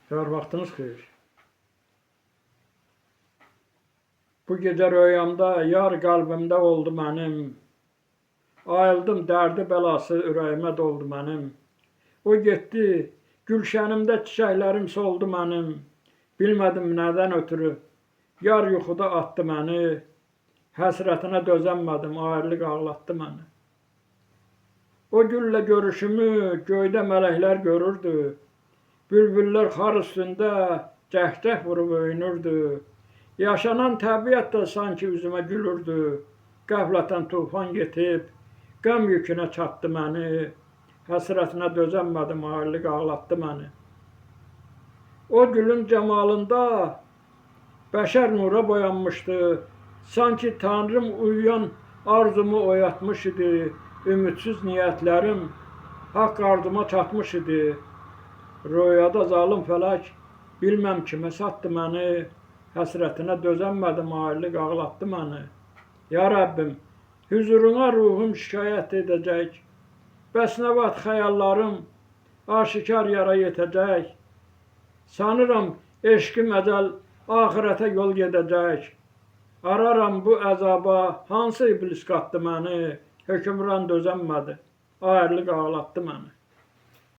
Hər vaxtınız xeyir. Bu gecə rüyamda yar qəlbimdə oldu mənim. Ayıldım, dərdi bəlası ürəyimə doldu mənim. O getdi, gülşənimdə çiçəklərim soldu mənim. Bilmədim nədən ötürü, yar yuxuda atdı məni. Həsrətinə dözənmədim, ayrılıq ağlatdı məni. O güllə görüşümü göydə mələklər görürdü. Bülbüllər xar üstündə cəhcəh vurub öyünürdü. Yaşanan təbiət də sanki üzümə gülürdü. Qəflətən tufan getib, qəm yükünə çatdı məni. Həsrətinə dözənmədim, ayrılıq ağlatdı məni. O gülün cəmalında bəşər nura boyanmışdı. Sanki Tanrım uyuyan arzumu oyatmış idi. Ümidsiz niyyətlərim haqq ardıma çatmış idi. Rüyada zalım fələk bilməm kimə satdı məni. Həsrətinə dözənmədim, ayrılıq ağlatdı məni. Ya Rəbbim, hüzuruna ruhum şikayət edəcək. Bəs nə vaxt xəyallarım aşikar yara yetəcək. Sanıram eşqim əcəl axirətə yol gedəcək. Araram bu əzaba hansı iblis qatdı məni. Hökmran dözənmədi, ayrılıq ağlatdı məni.